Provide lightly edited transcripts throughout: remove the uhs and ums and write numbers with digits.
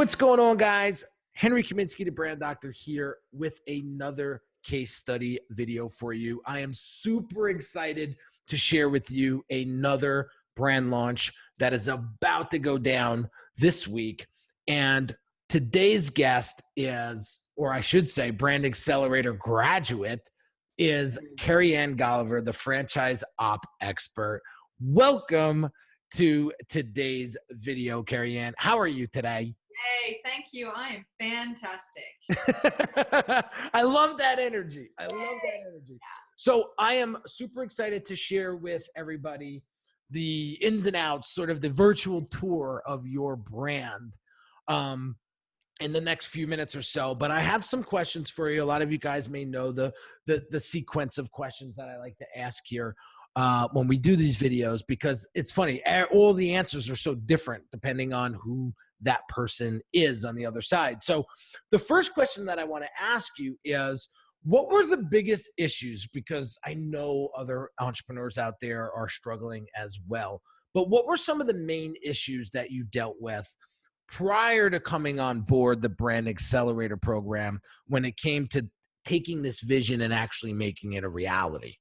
what's going on, guys? Henry Kaminski, the brand doctor, here with another case study video for you. I am super excited to share with you another brand launch that is about to go down this week. And today's guest is, or I should say, Brand Accelerator graduate, is Carrie Ann Golliver, the franchise op expert. Welcome to today's video, Carrie Ann. How are you today? Hey, thank you. I am fantastic. I love that energy. I love that energy. So I am super excited to share with everybody the ins and outs, sort of the virtual tour of your brand in the next few minutes or so. But I have some questions for you. A lot of you guys may know the sequence of questions that I like to ask here when we do these videos, because it's funny. All the answers are so different depending on who that person is on the other side. So the first question that I want to ask you is, what were the biggest issues? Because I know other entrepreneurs out there are struggling as well, but what were some of the main issues that you dealt with prior to coming on board the Brand Accelerator program when it came to taking this vision and actually making it a reality?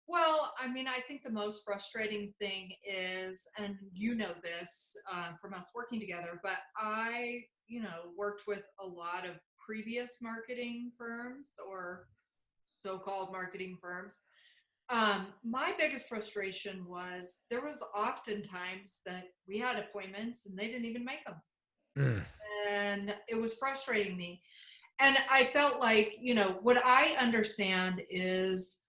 Well, I mean, I think the most frustrating thing is, and you know this from us working together, but I, worked with a lot of previous marketing firms or so-called marketing firms. My biggest frustration was there was often times that we had appointments and they didn't even make them. And it was frustrating me. And I felt like, what I understand is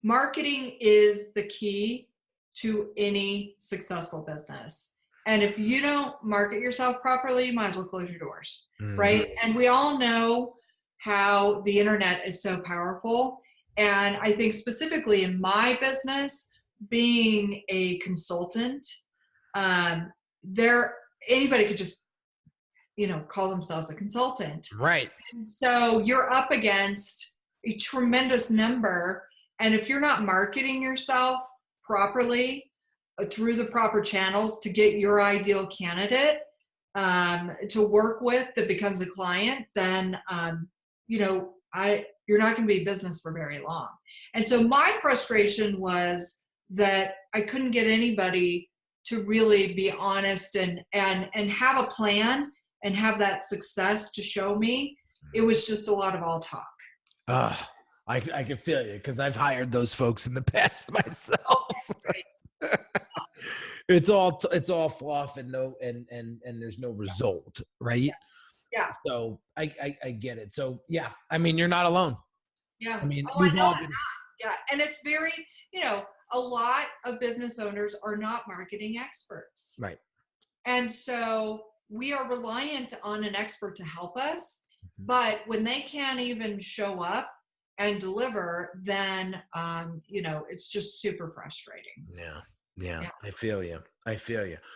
marketing is the key to any successful business. And if you don't market yourself properly, you might as well close your doors, right? And we all know how the internet is so powerful. And I think specifically in my business, being a consultant, anybody could just, call themselves a consultant. Right. And so you're up against a tremendous number. And if you're not marketing yourself properly through the proper channels to get your ideal candidate to work with that becomes a client, then, you're not going to be in business for very long. And so my frustration was that I couldn't get anybody to really be honest and have a plan and have that success to show me. It was just a lot of all talk. I can feel you, because I've hired those folks in the past myself. It's all fluff and there's no result, right? Yeah. So I get it. So yeah, I mean, you're not alone. Yeah. I mean, I know I'm not. Yeah. And it's very, a lot of business owners are not marketing experts. Right. And so we are reliant on an expert to help us. But when they can't even show up and deliver, then, it's just super frustrating. Yeah. I feel you.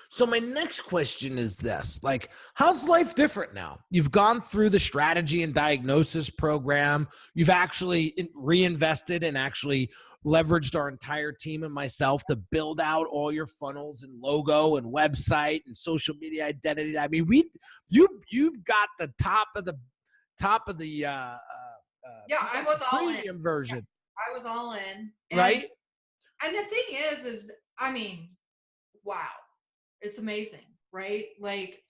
So my next question is this: like, how's life different now? You've gone through the strategy and diagnosis program. You've actually reinvested and actually leveraged our entire team and myself to build out all your funnels and logo and website and social media identity. I mean, you've got the top of the I was all premium version. Yeah, I was all in. Right. And the thing is, I mean, wow, it's amazing, right? Like,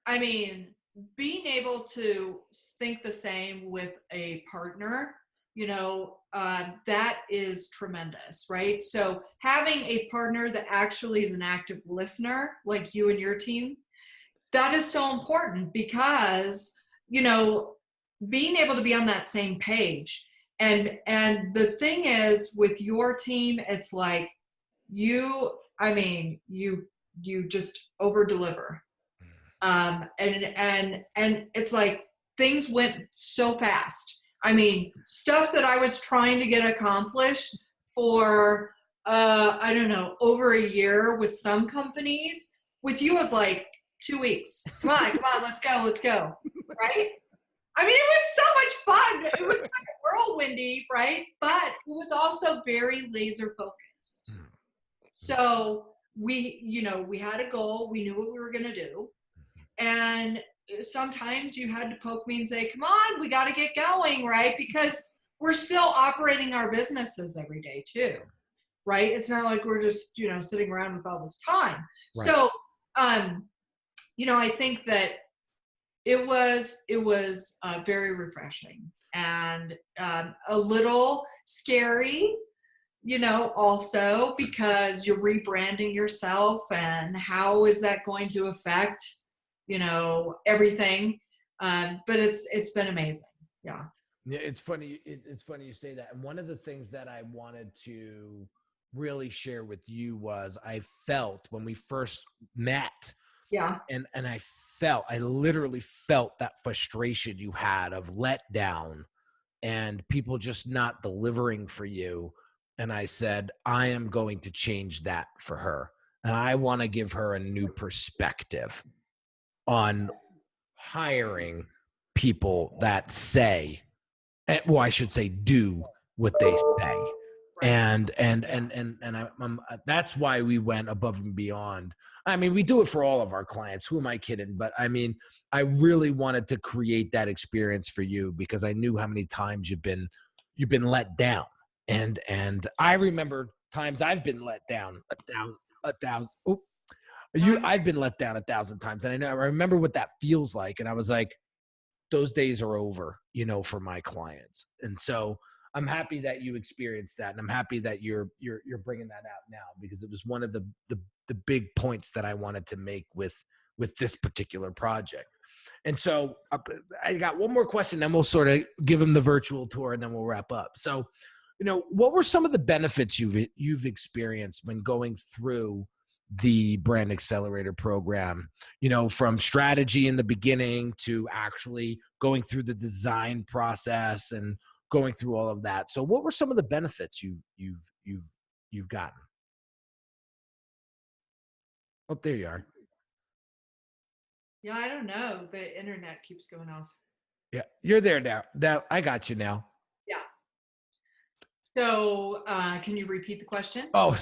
I mean, being able to think the same with a partner, that is tremendous, right? So having a partner that actually is an active listener, like you and your team, that is so important, because, being able to be on that same page. And the thing is, with your team, it's like you just over deliver. And it's like things went so fast. I mean, stuff that I was trying to get accomplished for, over a year with some companies, with you was like 2 weeks. Come on, let's go. Right? I mean, it was so much fun. It was kind of whirlwindy, right? But it was also very laser focused. So we had a goal. We knew what we were going to do. And sometimes you had to poke me and say, come on, we got to get going, right? Because we're still operating our businesses every day too, right? It's not like we're just, sitting around with all this time. Right. So, I think that it was very refreshing and a little scary, also because you're rebranding yourself and how is that going to affect, everything. But it's been amazing. Yeah. Yeah, it's funny. It's funny you say that. And one of the things that I wanted to really share with you was I felt when we first met, Yeah. and I literally felt that frustration you had of letdown and people just not delivering for you. And I said, I am going to change that for her. And I want to give her a new perspective on hiring people that say, well, I should say, do what they say. Right. And that's why we went above and beyond. I mean, we do it for all of our clients. Who am I kidding? But I mean, I really wanted to create that experience for you because I knew how many times you've been let down. And I remember times I've been let down a thousand. Oh, I've been let down 1,000 times. And I remember what that feels like. And I was like, those days are over, for my clients. And so I'm happy that you experienced that. And I'm happy that you're bringing that out now, because it was one of the big points that I wanted to make with this particular project. And so I got one more question, then we'll sort of give them the virtual tour and then we'll wrap up. So, what were some of the benefits you've experienced when going through the Brand Accelerator program, from strategy in the beginning to actually going through the design process and going through all of that? So what were some of the benefits you've gotten? Oh, there you are. Yeah, I don't know. The internet keeps going off. Yeah, you're there now. Now I got you now. Yeah. So, can you repeat the question? Oh,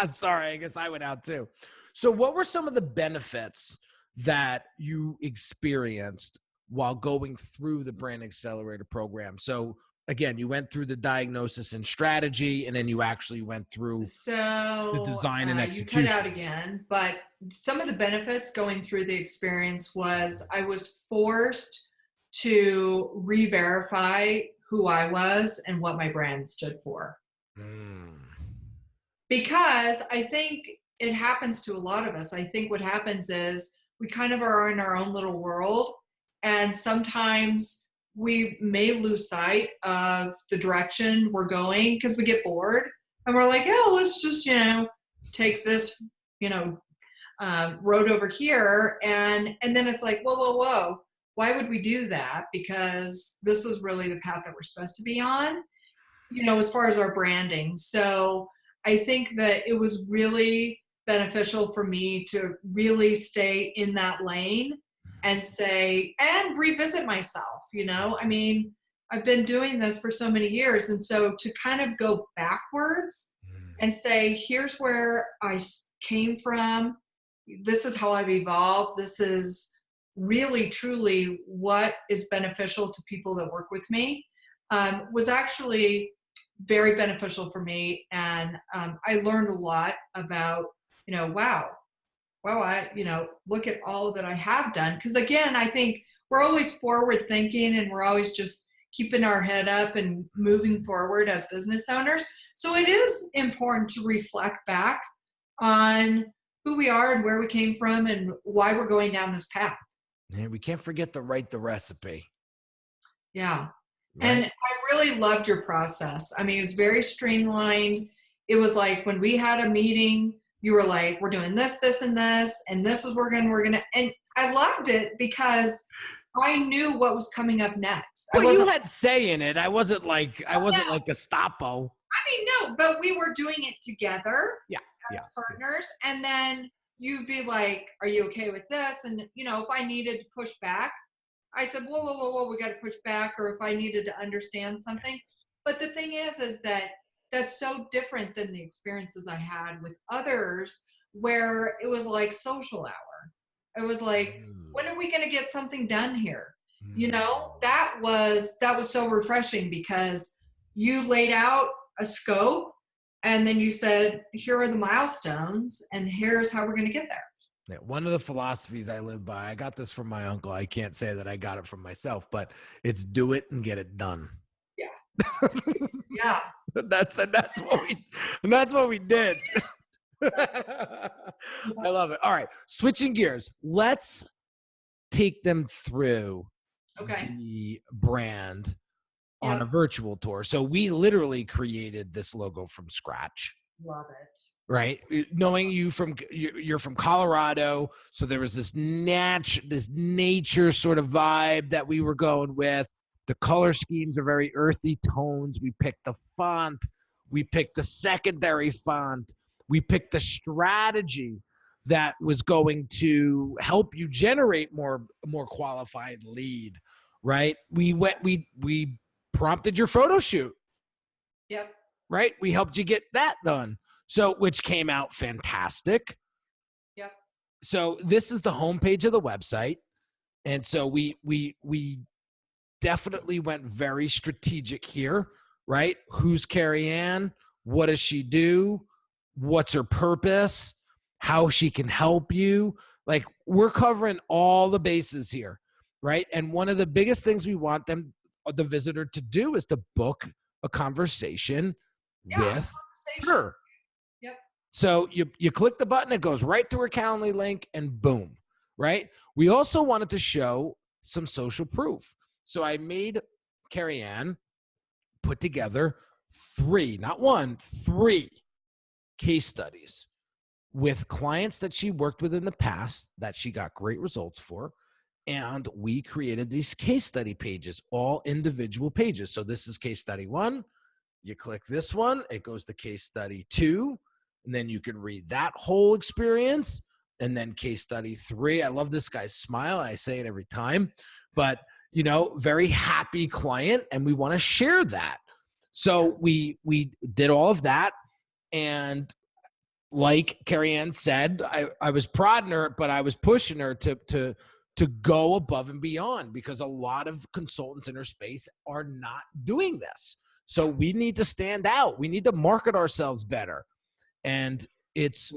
sorry. I guess I went out too. So what were some of the benefits that you experienced while going through the Brand Accelerator program? So again, you went through the diagnosis and strategy, and then you actually went through the design and execution. You cut out again, but some of the benefits going through the experience was I was forced to re-verify who I was and what my brand stood for. Because I think it happens to a lot of us. I think what happens is we kind of are in our own little world, and sometimes we may lose sight of the direction we're going because we get bored and we're like, oh, let's just, take this, road over here. And then it's like, whoa. Why would we do that? Because this is really the path that we're supposed to be on, as far as our branding. So I think that it was really beneficial for me to really stay in that lane and revisit myself. I mean, I've been doing this for so many years. And so to kind of go backwards and say, here's where I came from. This is how I've evolved. This is really, truly what is beneficial to people that work with me, was actually very beneficial for me. And I learned a lot about, wow, look at all that I have done. Because again, I think we're always forward thinking and we're always just keeping our head up and moving forward as business owners. So it is important to reflect back on who we are and where we came from and why we're going down this path. Yeah, we can't forget to write the recipe. Yeah. Right? And I really loved your process. I mean, it was very streamlined. It was like when we had a meeting, you were like, we're doing this, and this is we're gonna, and I loved it because I knew what was coming up next. Well, you had say in it. I wasn't like like Gestapo. I mean, no, but we were doing it together as partners. And then you'd be like, are you okay with this? And, if I needed to push back, I said, whoa, we got to push back. Or if I needed to understand something. But the thing is that that's so different than the experiences I had with others where it was like social hour. It was like, when are we going to get something done here? You know, that was so refreshing because you laid out a scope and then you said, here are the milestones and here's how we're going to get there. Yeah, one of the philosophies I live by, I got this from my uncle. I can't say that I got it from myself, but it's do it and get it done. Yeah. Yeah. That's what we did. I love it. All right, switching gears. Let's take them through the brand on a virtual tour. So we literally created this logo from scratch. Love it. Right, knowing you're from Colorado, so there was this nature sort of vibe that we were going with. The color schemes are very earthy tones. We picked the font, we picked the secondary font, we picked the strategy that was going to help you generate more qualified lead. Right, we prompted your photo shoot. Yep. Right, we helped you get that done. So, which came out fantastic. Yep. So this is the homepage of the website. And so we definitely went very strategic here, right? Who's Carrie Ann? What does she do? What's her purpose? How she can help you? Like, we're covering all the bases here, right? And one of the biggest things we want the visitor to do is to book a conversation with her. So you click the button, it goes right to her Calendly link, and boom, right? We also wanted to show some social proof. So I made Carrie Ann put together 3 case studies with clients that she worked with in the past that she got great results for. And we created these case study pages, all individual pages. So this is case study 1. You click this one, it goes to case study 2. And then you can read that whole experience. And then case study 3. I love this guy's smile. I say it every time, but very happy client. And we want to share that. So we did all of that. And like Carrie Ann said, I was prodding her, but I was pushing her to go above and beyond, because a lot of consultants in her space are not doing this. So we need to stand out. We need to market ourselves better. And it's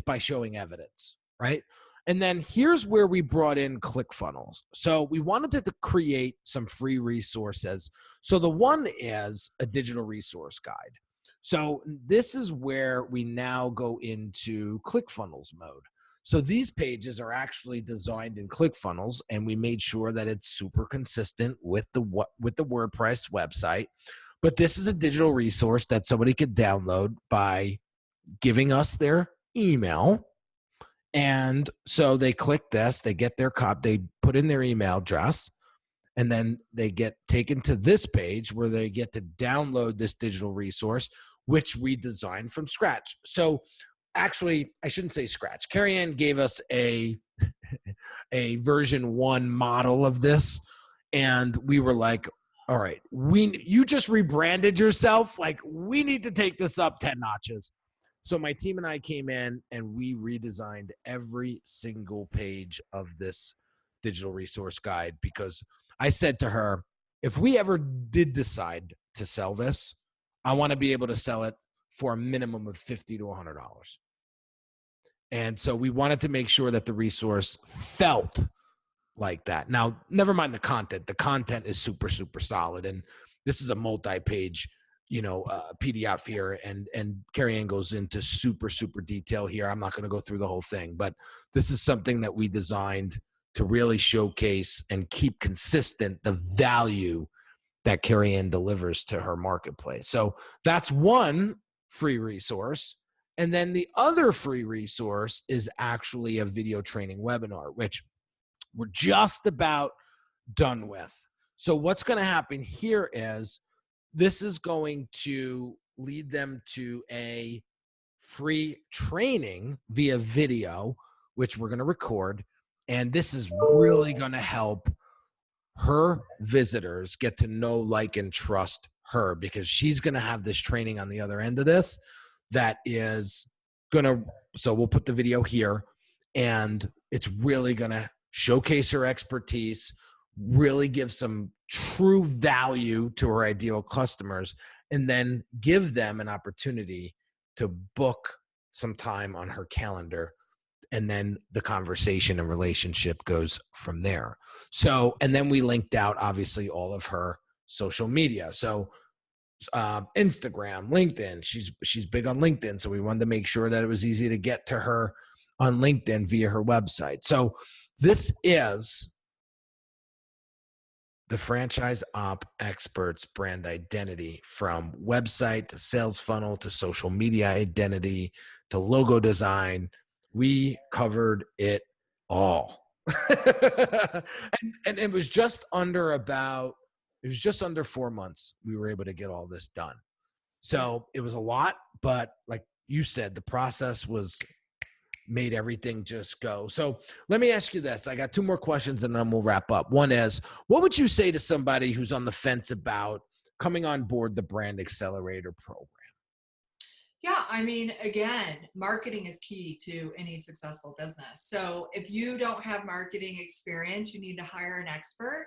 by showing evidence, right? And then here's where we brought in ClickFunnels. So we wanted to create some free resources. So the one is a digital resource guide. So this is where we now go into ClickFunnels mode. So these pages are actually designed in ClickFunnels, and we made sure that it's super consistent with the WordPress website. But this is a digital resource that somebody could download by giving us their email. And so they click this, they get their copy, they put in their email address, and then they get taken to this page where they get to download this digital resource, which we designed from scratch. So actually, I shouldn't say scratch. Carrie Ann gave us a version 1 model of this, and we were like, all right, you just rebranded yourself. Like, we need to take this up 10 notches. So my team and I came in and we redesigned every single page of this digital resource guide, because I said to her, if we ever did decide to sell this, I want to be able to sell it for a minimum of $50 to $100. And so we wanted to make sure that the resource felt like that. Now, never mind the content. The content is super, super solid. And this is a multi-page PDF here, and Carrie Ann goes into super, super detail here. I'm not going to go through the whole thing, but this is something that we designed to really showcase and keep consistent the value that Carrie Ann delivers to her marketplace. So that's one free resource. And then the other free resource is actually a video training webinar, which we're just about done with. So what's going to happen here is this is going to lead them to a free training via video, which we're going to record. And this is really going to help her visitors get to know, like, and trust her, because she's going to have this training on the other end of this that is going to, so we'll put the video here. and it's really going to showcase her expertise, really give some true value to her ideal customers, and then give them an opportunity to book some time on her calendar. And then the conversation and relationship goes from there. So, and then we linked out obviously all of her social media. So Instagram, LinkedIn, she's big on LinkedIn. So we wanted to make sure that it was easy to get to her on LinkedIn via her website. So this is the Franchise Op Experts brand identity, from website to sales funnel to social media identity to logo design. We covered it all. and it was just under 4 months we were able to get all this done. So it was a lot, but like you said, the process made everything just go. So let me ask you this. I got 2 more questions and then we'll wrap up. One is, what would you say to somebody who's on the fence about coming on board the Brand Accelerator program? Yeah, I mean, again, marketing is key to any successful business. So if you don't have marketing experience, you need to hire an expert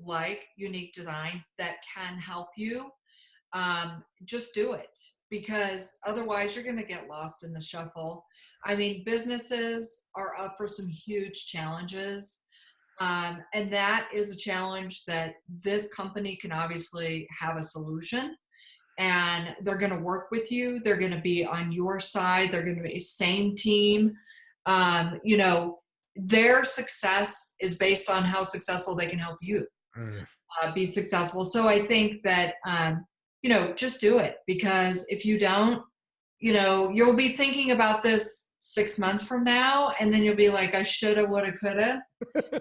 like Unique Designs that can help you. Just do it, because otherwise you're going to get lost in the shuffle. I mean, businesses are up for some huge challenges. And that is a challenge that this company can obviously have a solution, and they're going to work with you. They're going to be on your side. They're going to be same team. You know, their success is based on how successful they can help you be successful. So I think that, you know, just do it, because if you don't, you know, you'll be thinking about this 6 months from now, and then you'll be like, I shoulda, woulda, coulda. And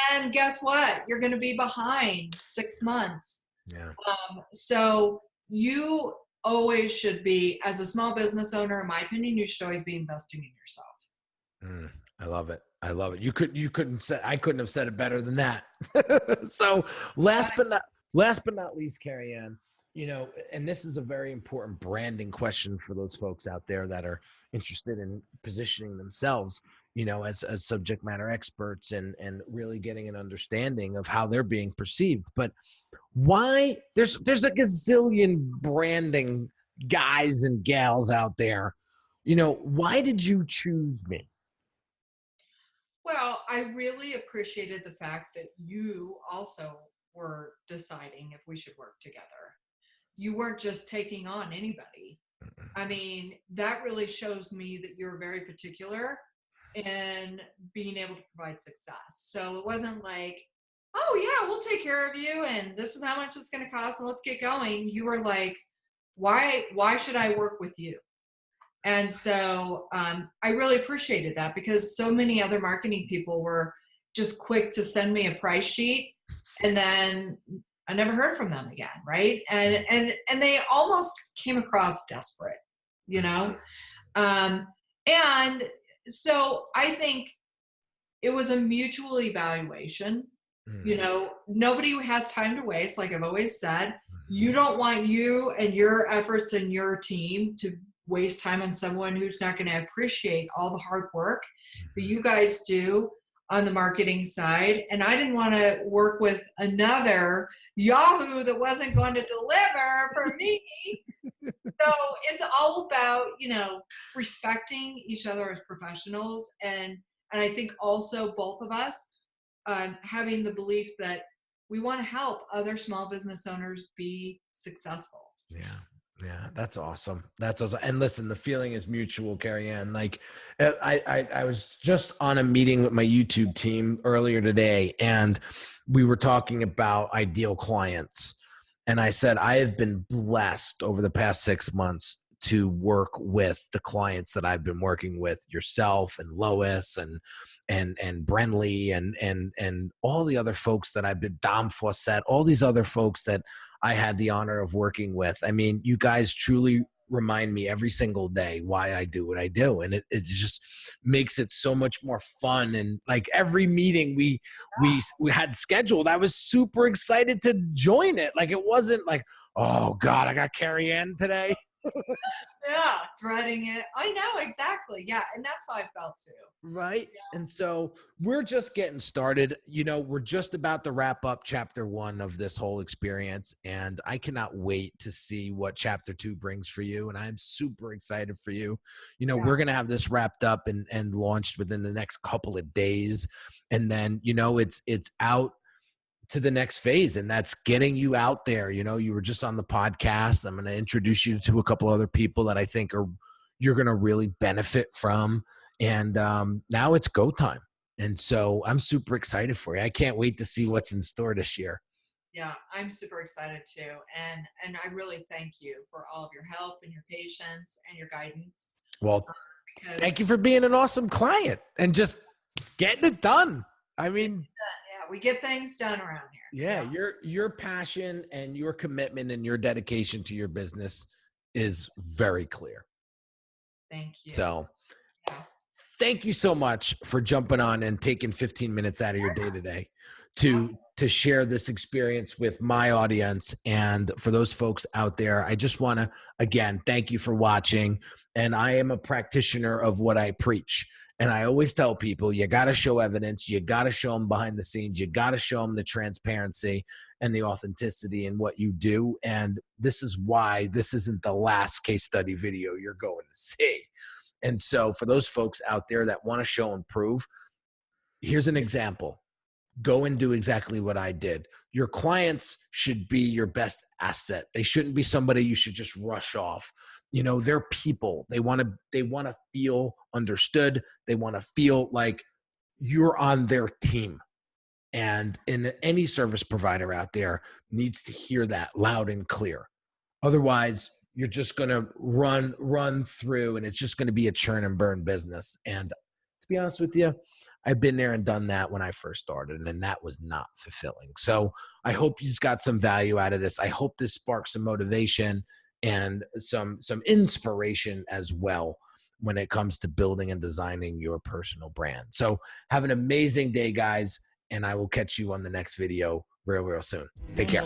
then guess what? You're going to be behind 6 months. Yeah. So you always should be, as a small business owner, in my opinion, you should always be investing in yourself. I love it. I love it. I couldn't have said it better than that. So last but not least, Carrie Ann, you know, and this is a very important branding question for those folks out there that are interested in positioning themselves, you know, as subject matter experts and really getting an understanding of how they're being perceived. But why there's a gazillion branding guys and gals out there, you know, why did you choose me? Well, I really appreciated the fact that you also were deciding if we should work together. You weren't just taking on anybody. I mean, that really shows me that you're very particular in being able to provide success. So it wasn't like, oh yeah, we'll take care of you and this is how much it's going to cost and let's get going. You were like, why should I work with you? And so I really appreciated that, because so many other marketing people were just quick to send me a price sheet, and then I never heard from them again, right? And they almost came across desperate, you know? And so I think it was a mutual evaluation. You know, nobody has time to waste, like I've always said. You don't want you and your efforts and your team to waste time on someone who's not going to appreciate all the hard work that you guys do on the marketing side. And I didn't want to work with another Yahoo that wasn't going to deliver for me. So it's all about, you know, respecting each other as professionals. And I think also both of us having the belief that we want to help other small business owners be successful. Yeah, that's awesome. That's awesome. And listen, the feeling is mutual, Carrie Ann. Like I was just on a meeting with my YouTube team earlier today, and we were talking about ideal clients. And I said, I have been blessed over the past 6 months to work with the clients that I've been working with, yourself and Lois and Brenly and all the other folks that I've been, Dom Fawcett, all these other folks that I had the honor of working with. I mean, you guys truly remind me every single day why I do what I do. And it just makes it so much more fun. And like every meeting we had scheduled, I was super excited to join it. Like, it wasn't like, oh God, I got Carrie Ann today. Yeah, dreading it. I know, exactly. Yeah, and that's how I felt too. Right. Yeah. And so we're just getting started. We're just about to wrap up chapter 1 of this whole experience. And I cannot wait to see what chapter 2 brings for you. And I'm super excited for you. We're going to have this wrapped up and launched within the next couple of days. And then, it's out to the next phase, and that's getting you out there. You were just on the podcast. I'm going to introduce you to a couple other people that I think you're going to really benefit from. And now it's go time. And so I'm super excited for you. I can't wait to see what's in store this year. Yeah, I'm super excited too. And I really thank you for all of your help and your patience and your guidance. Well, thank you for being an awesome client and just getting it done. I mean, yeah, we get things done around here. Yeah, your passion and your commitment and your dedication to your business is very clear. Thank you. So, thank you so much for jumping on and taking 15 minutes out of your day today to share this experience with my audience. And for those folks out there, I just want to, again, thank you for watching. And I am a practitioner of what I preach. And I always tell people, you got to show evidence. You got to show them behind the scenes. You got to show them the transparency and the authenticity in what you do. And this is why this isn't the last case study video you're going to see. And so for those folks out there that want to show and prove, here's an example. Go and do exactly what I did. Your clients should be your best asset. They shouldn't be somebody you should just rush off. They're people. They want to feel understood. They want to feel like you're on their team. And any service provider out there needs to hear that loud and clear. Otherwise, you're just going to run through, and it's just going to be a churn and burn business. And to be honest with you, I've been there and done that when I first started, and that was not fulfilling. So I hope you just got some value out of this. I hope this sparks some motivation and some inspiration as well when it comes to building and designing your personal brand. So have an amazing day, guys, and I will catch you on the next video real soon. Take care.